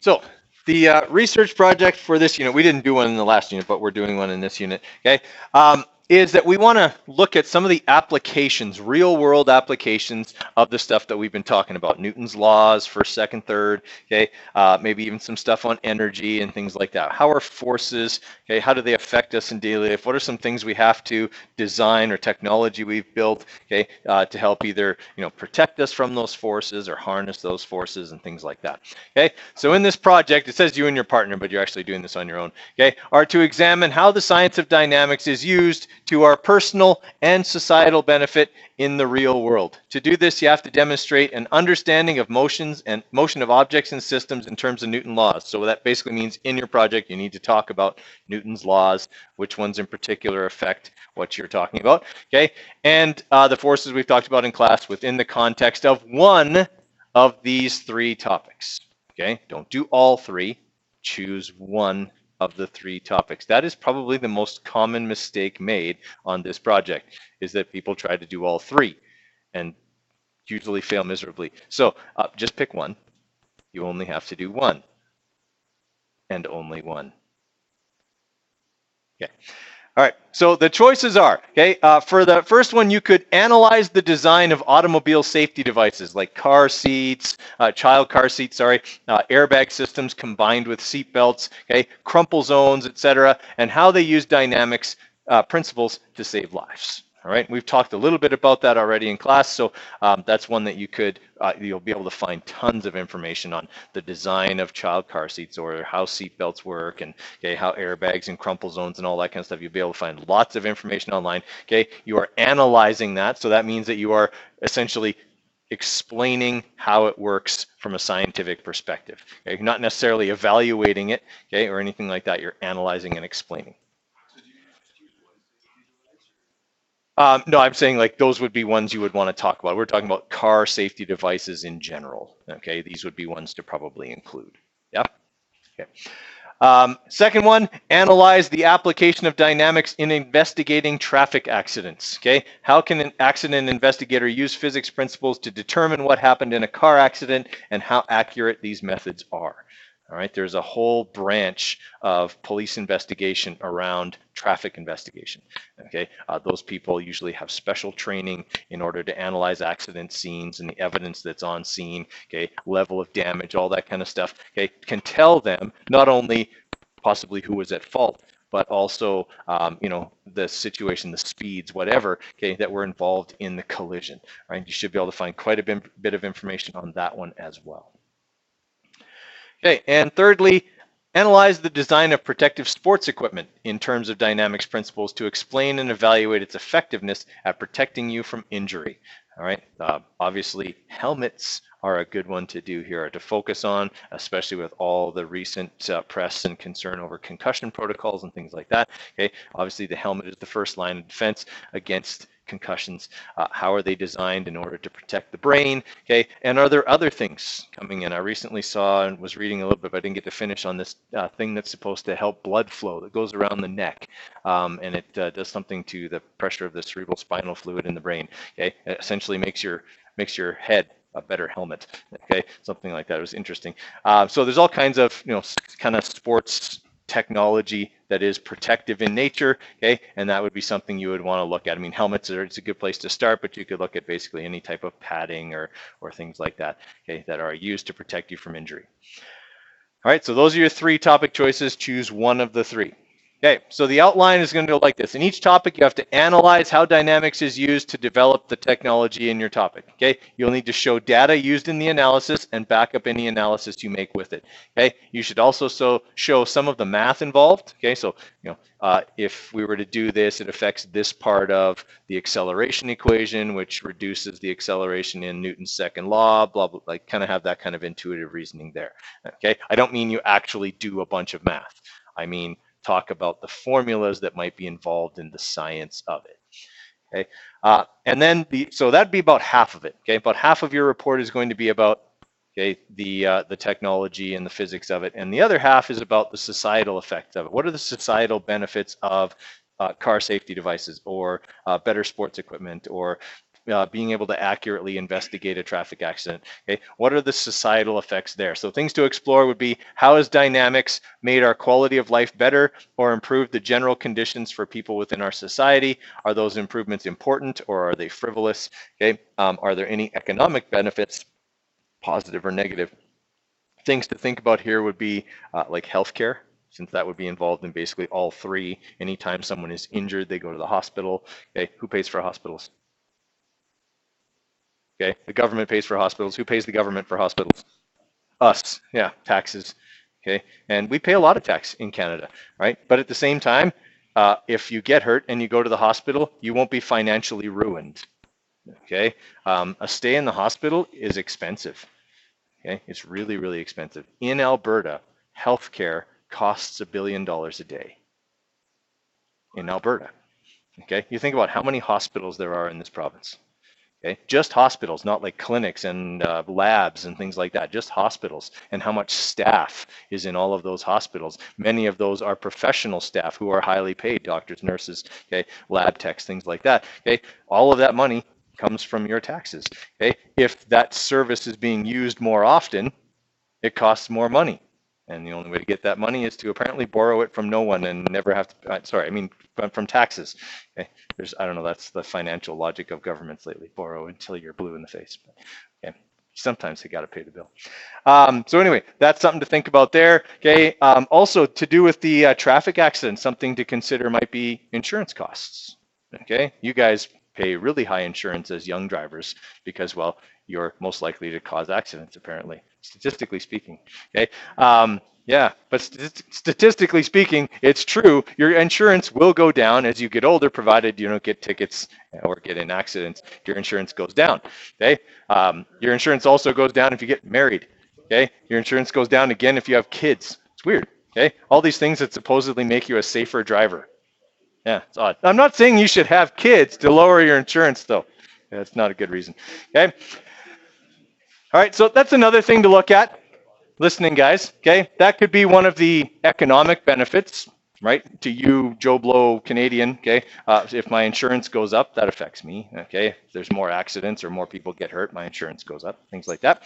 So the research project for this unit, we didn't do one in the last unit, but we're doing one in this unit, okay, is that we want to look at some of the applications, real world applications of the stuff that we've been talking about. Newton's laws, first, second, third, okay, maybe even some stuff on energy and things like that. How are forces, okay, how do they affect us in daily life? What are some things we have to design or technology we've built, okay, to help either, protect us from those forces or harness those forces and things like that. Okay, so in this project, it says you and your partner, but you're actually doing this on your own, okay, are to examine how the science of dynamics is used to our personal and societal benefit in the real world. To do this, you have to demonstrate an understanding of motions and motion of objects and systems in terms of Newton laws. So that basically means in your project, you need to talk about Newton's laws, which ones in particular affect what you're talking about, okay, and the forces we've talked about in class within the context of one of these three topics. Okay, don't do all three, choose one of the three topics. That is probably the most common mistake made on this project, is that people try to do all three and usually fail miserably. So just pick one. You only have to do one and only one. Okay. All right, so the choices are, okay, for the first one, you could analyze the design of automobile safety devices like car seats, child car seats, airbag systems combined with seat belts, okay, crumple zones, etc., and how they use dynamics principles to save lives. All right, we've talked a little bit about that already in class, so that's one that you'll be able to find tons of information on the design of child car seats or how seat belts work and okay, how airbags and crumple zones and all that kind of stuff. You'll be able to find lots of information online. Okay, you are analyzing that, so that means that you are essentially explaining how it works from a scientific perspective. Okay, you're not necessarily evaluating it, okay, or anything like that. You're analyzing and explaining. No, I'm saying like those would be ones you would want to talk about. We're talking about car safety devices in general. Okay, these would be ones to probably include. Yeah. Okay. Second one, analyze the application of dynamics in investigating traffic accidents. Okay, how can an accident investigator use physics principles to determine what happened in a car accident and how accurate these methods are? All right, there's a whole branch of police investigation around traffic investigation. Okay, those people usually have special training in order to analyze accident scenes and the evidence that's on scene. Okay, level of damage, all that kind of stuff. Okay, can tell them not only possibly who was at fault, but also the situation, the speeds, whatever, okay, that were involved in the collision. Right, you should be able to find quite a bit of information on that one as well. Okay, and thirdly, analyze the design of protective sports equipment in terms of dynamics principles to explain and evaluate its effectiveness at protecting you from injury. All right, obviously helmets are a good one to do here, to focus on, especially with all the recent press and concern over concussion protocols and things like that. Okay, obviously the helmet is the first line of defense against concussions. How are they designed in order to protect the brain? Okay, and are there other things coming in? I recently saw and was reading a little bit, but I didn't get to finish on this thing that's supposed to help blood flow that goes around the neck, and it does something to the pressure of the cerebral spinal fluid in the brain. Okay, it essentially makes your head a better helmet. Okay, something like that. It was interesting. So there's all kinds of kind of sports technology that is protective in nature, okay, and that would be something you would want to look at. I mean, helmets it's a good place to start, but you could look at basically any type of padding or things like that, okay, that are used to protect you from injury. All right, so those are your three topic choices. Choose one of the three. Okay, so the outline is going to go like this. In each topic, you have to analyze how dynamics is used to develop the technology in your topic. Okay, you'll need to show data used in the analysis and back up any analysis you make with it. Okay, you should also show some of the math involved. Okay, so if we were to do this, it affects this part of the acceleration equation, which reduces the acceleration in Newton's second law. Blah blah. Like kind of have that kind of intuitive reasoning there. Okay, I don't mean you actually do a bunch of math. I mean talk about the formulas that might be involved in the science of it. Okay, and then so that'd be about half of it. Okay, about half of your report is going to be about the technology and the physics of it, and the other half is about the societal effects of it. What are the societal benefits of car safety devices or better sports equipment or being able to accurately investigate a traffic accident. Okay, what are the societal effects there? So things to explore would be, how has dynamics made our quality of life better or improved the general conditions for people within our society? Are those improvements important or are they frivolous? Okay, are there any economic benefits, positive or negative? Things to think about here would be like healthcare, since that would be involved in basically all three. Anytime someone is injured, they go to the hospital. Okay, who pays for hospitals? Okay, the government pays for hospitals. Who pays the government for hospitals? Us, yeah, taxes. Okay, and we pay a lot of tax in Canada, right? But at the same time, if you get hurt and you go to the hospital, you won't be financially ruined. Okay, a stay in the hospital is expensive. Okay, it's really, really expensive. In Alberta, healthcare costs $1 billion a day. In Alberta, okay, you think about how many hospitals there are in this province. Okay, just hospitals, not like clinics and labs and things like that, just hospitals, and how much staff is in all of those hospitals. Many of those are professional staff who are highly paid, doctors, nurses, okay, lab techs, things like that. Okay, all of that money comes from your taxes. Okay, if that service is being used more often, it costs more money. And the only way to get that money is to apparently borrow it from no one and never have to, sorry, I mean, from taxes. Okay. I don't know, that's the financial logic of governments lately. Borrow until you're blue in the face. But, okay. Sometimes they got to pay the bill. So anyway, that's something to think about there. Okay. Also, to do with the traffic accident, something to consider might be insurance costs. Okay. You guys pay really high insurance as young drivers because, well, you're most likely to cause accidents, apparently, statistically speaking. Okay. Yeah, but statistically speaking, it's true. Your insurance will go down as you get older, provided you don't get tickets or get in accidents. Your insurance goes down. Okay. Your insurance also goes down if you get married. Okay. Your insurance goes down again if you have kids. It's weird. Okay. All these things that supposedly make you a safer driver. Yeah, it's odd. I'm not saying you should have kids to lower your insurance, though. That's not a good reason. Okay. All right, so that's another thing to look at. Listening, guys. Okay, that could be one of the economic benefits, right? To you, Joe Blow Canadian. Okay, if my insurance goes up, that affects me. Okay, if there's more accidents or more people get hurt, my insurance goes up. Things like that.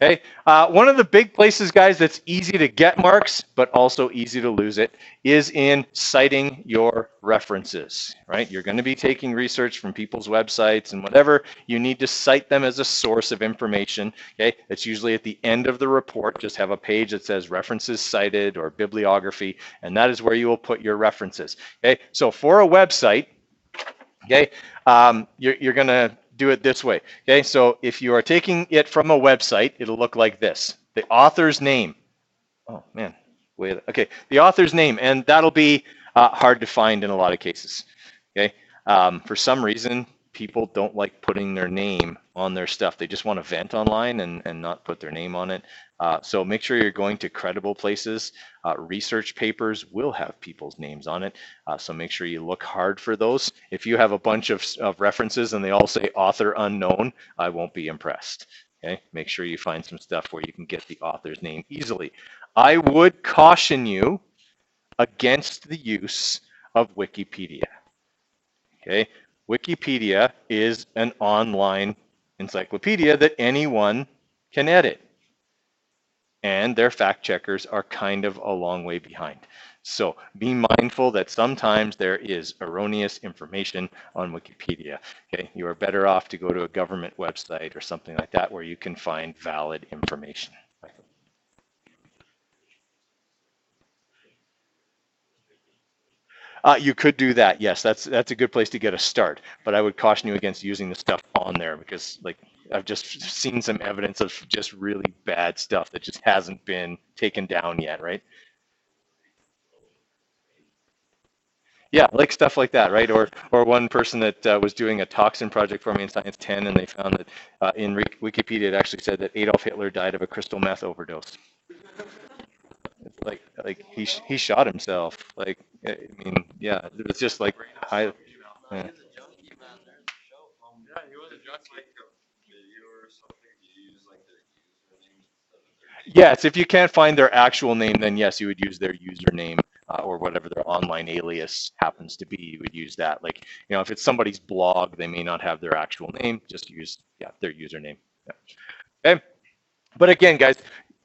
Okay, one of the big places, guys, that's easy to get marks, but also easy to lose it, is in citing your references, right? You're going to be taking research from people's websites and whatever. You need to cite them as a source of information, okay? It's usually at the end of the report. Just have a page that says references cited or bibliography, and that is where you will put your references, okay? So for a website, okay, you're going to do it this way. Okay, so if you are taking it from a website, it'll look like this. The author's name. Oh man, wait. Okay, the author's name, and that'll be hard to find in a lot of cases. Okay, for some reason, people don't like putting their name on their stuff. They just want to vent online and not put their name on it. So make sure you're going to credible places. Research papers will have people's names on it. So make sure you look hard for those. If you have a bunch of references and they all say author unknown, I won't be impressed. Okay, make sure you find some stuff where you can get the author's name easily. I would caution you against the use of Wikipedia. Okay, Wikipedia is an online encyclopedia that anyone can edit. And their fact checkers are kind of a long way behind. So be mindful that sometimes there is erroneous information on Wikipedia. Okay, you are better off to go to a government website or something like that where you can find valid information. You could do that. Yes, that's a good place to get a start. But I would caution you against using the stuff on there because, like, I've just seen some evidence of just really bad stuff that just hasn't been taken down yet, right? Yeah, like stuff like that, right? Or one person that was doing a toxin project for me in Science 10, and they found that in Wikipedia it actually said that Adolf Hitler died of a crystal meth overdose. It's like he shot himself. Like, I mean, yeah, it's just like I. Yeah. Yes, if you can't find their actual name, then yes, you would use their username or whatever their online alias happens to be. You would use that. Like, if it's somebody's blog, they may not have their actual name. Just use, their username. Yeah. Okay. But again, guys,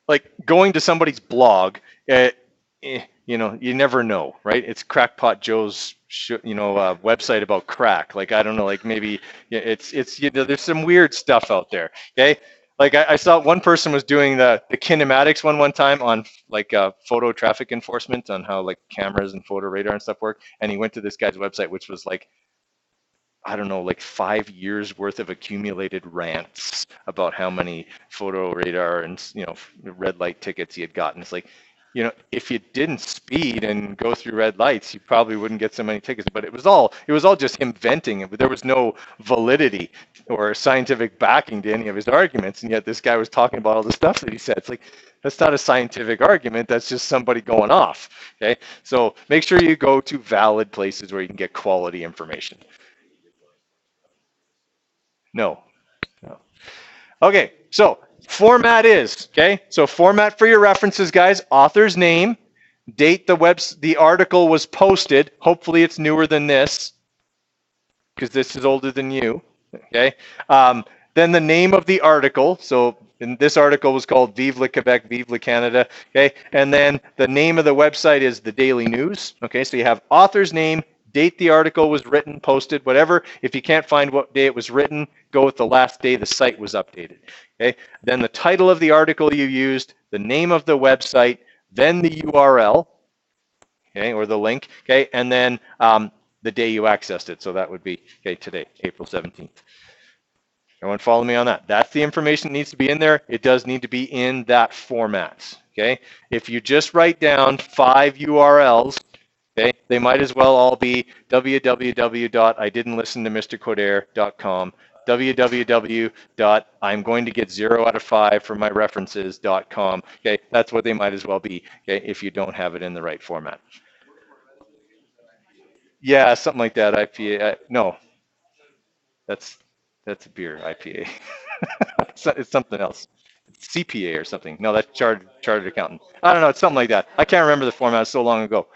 like going to somebody's blog, you never know, right? It's Crackpot Joe's, website about crack. Like, I don't know, like maybe it's there's some weird stuff out there. Okay. Like I saw one person was doing the kinematics one time on like photo traffic enforcement on how like cameras and photo radar and stuff work. And he went to this guy's website, which was like, I don't know, like 5 years worth of accumulated rants about how many photo radar and red light tickets he had gotten. It's like, if you didn't speed and go through red lights, you probably wouldn't get so many tickets. But it was all just him venting. There was no validity or scientific backing to any of his arguments, and yet this guy was talking about all the stuff that he said. It's like, that's not a scientific argument. That's just somebody going off. Okay, so make sure you go to valid places where you can get quality information. No. Okay, so format is, so format for your references, guys, author's name, date the article was posted. Hopefully it's newer than this, because this is older than you, okay? Then the name of the article, so this article was called Vive le Quebec, Vive le Canada, okay? And then the name of the website is the Daily News, okay? So you have author's name, date the article was written, posted, whatever. If you can't find what day it was written, go with the last day the site was updated. Okay. Then the title of the article you used, the name of the website, then the URL, okay, or the link, okay, and then the day you accessed it. So that would be today, April 17th. Everyone follow me on that? That's the information that needs to be in there. It does need to be in that format. Okay. If you just write down 5 URLs, okay, they might as well all be www.ididn'tlistentomrcoderre.com, www.imgoingtoget 0 out of 5 for my references.com. Okay, that's what they might as well be. Okay, if you don't have it in the right format. Yeah, something like that. IPA. No, that's a beer. IPA. It's something else. CPA or something. No, that's chartered accountant. I don't know. It's something like that. I can't remember the format. It's so long ago.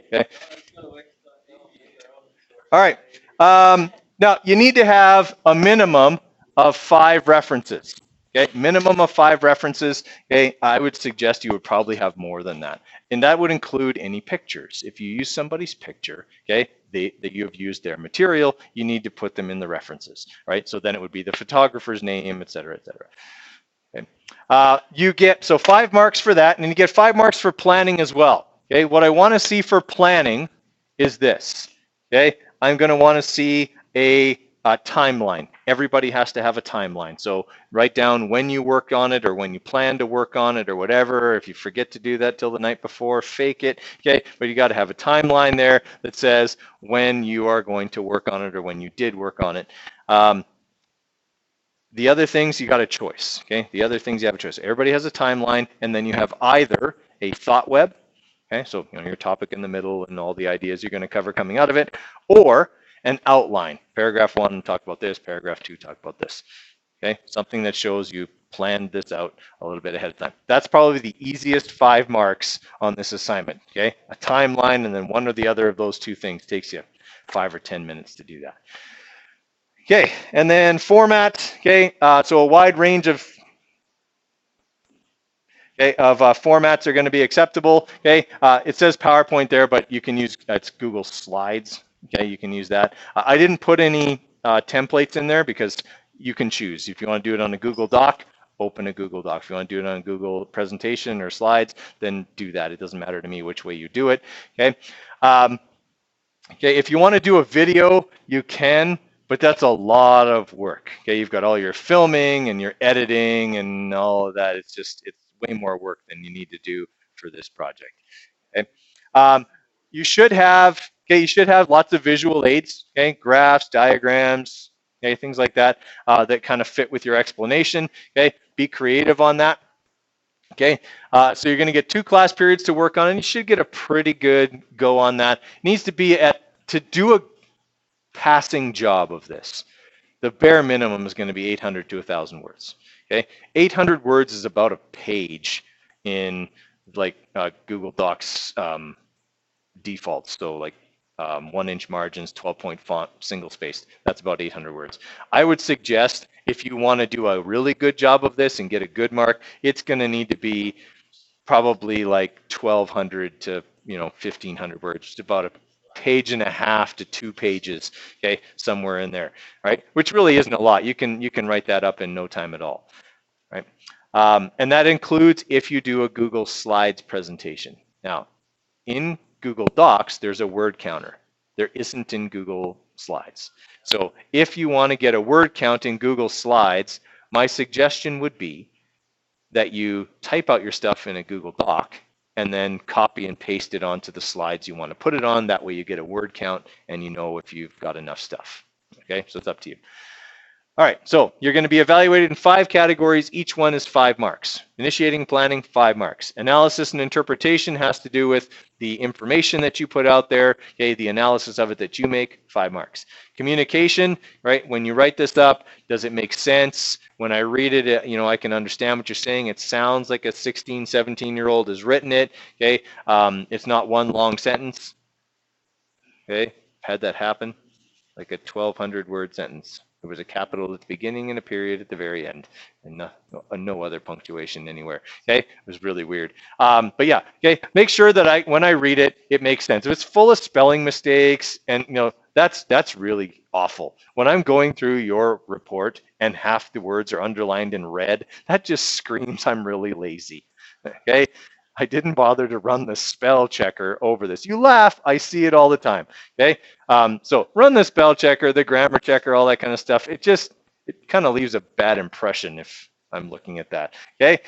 Okay. All right. Now you need to have a minimum of 5 references. Okay, minimum of 5 references. Okay, I would suggest you would probably have more than that, and that would include any pictures. If you use somebody's picture, okay, that you have used their material, you need to put them in the references, right? So then it would be the photographer's name, et cetera, et cetera. Okay. You get 5 marks for that, and then you get 5 marks for planning as well. Okay, what I want to see for planning is this. Okay, I'm going to want to see a timeline. Everybody has to have a timeline. So write down when you work on it or when you plan to work on it or whatever. If you forget to do that till the night before, fake it. Okay, but you got to have a timeline there that says when you are going to work on it or when you did work on it. The other things, you got a choice. Okay, the other things you have a choice. Everybody has a timeline, and then you have either a thought web. Okay, so your topic in the middle and all the ideas you're going to cover coming out of it, or an outline. Paragraph 1, talk about this. Paragraph 2, talk about this. Okay, something that shows you planned this out a little bit ahead of time. That's probably the easiest 5 marks on this assignment. Okay, a timeline, and then one or the other of those 2 things takes you 5 or 10 minutes to do that. Okay, and then format. Okay, so a wide range of formats are going to be acceptable. Okay, it says PowerPoint there, but you can use it's Google Slides. Okay, you can use that. I didn't put any templates in there because you can choose. If you want to do it on a Google Doc, open a Google Doc. If you want to do it on a Google presentation or slides, then do that. It doesn't matter to me which way you do it. Okay. Okay. If you want to do a video, you can. But that's a lot of work. Okay, you've got all your filming and your editing and all of that. It's way more work than you need to do for this project. Okay, you should have lots of visual aids. Okay, graphs, diagrams, okay, things like that that kind of fit with your explanation. Okay, be creative on that. Okay, so you're going to get 2 class periods to work on, and you should get a pretty good go on that. It needs to be to do a passing job of this. The bare minimum is going to be 800 to 1,000 words. Okay, 800 words is about a page in like Google Docs defaults. So like 1-inch margins, 12-point font, single spaced. That's about 800 words. I would suggest if you want to do a really good job of this and get a good mark, it's going to need to be probably like 1,200 to 1,500 words, just about a page and a half to 2 pages, okay, somewhere in there, right? Which really isn't a lot. You can write that up in no time at all, right? And that includes if you do a Google Slides presentation. Now, in Google Docs, there's a word counter. There isn't in Google Slides. So if you want to get a word count in Google Slides, my suggestion would be that you type out your stuff in a Google Doc and then copy and paste it onto the slides you want to put it on. That way you get a word count and you know if you've got enough stuff. Okay, so it's up to you. All right, so you're going to be evaluated in 5 categories. Each one is 5 marks. Initiating, planning, 5 marks. Analysis and interpretation has to do with the information that you put out there, okay, the analysis of it that you make, 5 marks. Communication, right, when you write this up, does it make sense? When I read it, I can understand what you're saying. It sounds like a 16, 17-year-old has written it, okay? It's not one long sentence, okay? Had that happen, like a 1,200-word sentence. There was a capital at the beginning and a period at the very end, and no other punctuation anywhere. Okay, it was really weird. But yeah, okay, make sure that when I read it, it makes sense. If it's full of spelling mistakes, and that's really awful. When I'm going through your report and half the words are underlined in red, that just screams I'm really lazy. Okay. I didn't bother to run the spell checker over this. You laugh, I see it all the time, okay? So run the spell checker, the grammar checker, all that kind of stuff. It kind of leaves a bad impression if I'm looking at that, okay?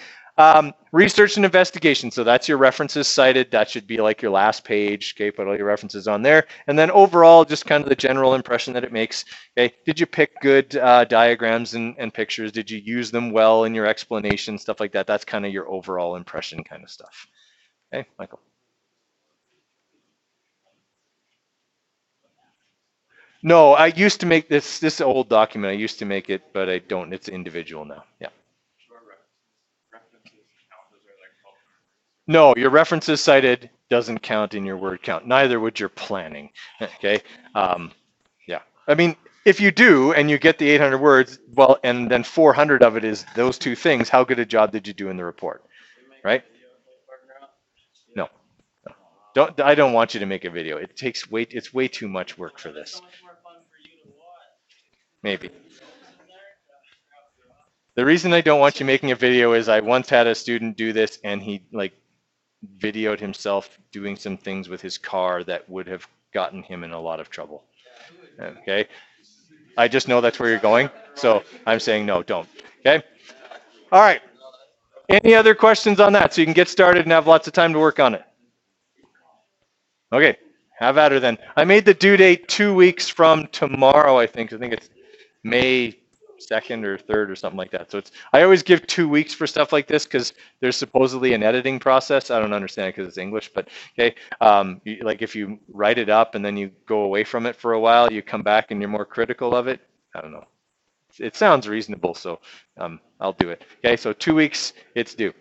Research and investigation, so that's your references cited. That should be like your last page, okay? Put all your references on there. And then overall, just kind of the general impression that it makes, okay? Did you pick good diagrams and pictures? Did you use them well in your explanation, stuff like that? That's kind of your overall impression kind of stuff. Okay, Michael. No, I used to make this old document. I used to make it, but I don't. It's individual now. Yeah. No, your references cited doesn't count in your word count. Neither would your planning. Okay. Yeah. I mean, if you do and you get the 800 words, well, and then 400 of it is those 2 things, how good a job did you do in the report? Right? No. I don't want you to make a video. It's way too much work for this. Maybe. The reason I don't want you making a video is I once had a student do this and he videoed himself doing some things with his car that would have gotten him in a lot of trouble. Okay. I just know that's where you're going. So I'm saying no, don't. Okay. All right. Any other questions on that? So you can get started and have lots of time to work on it. Okay. Have at her then. I made the due date 2 weeks from tomorrow, I think. I think it's May 2nd or 3rd or something like that. So I always give 2 weeks for stuff like this because there's supposedly an editing process. I don't understand it because it's English, but okay. Like if you write it up and then you go away from it for a while, you come back and you're more critical of it. I don't know. It sounds reasonable, so I'll do it. Okay, so 2 weeks, it's due.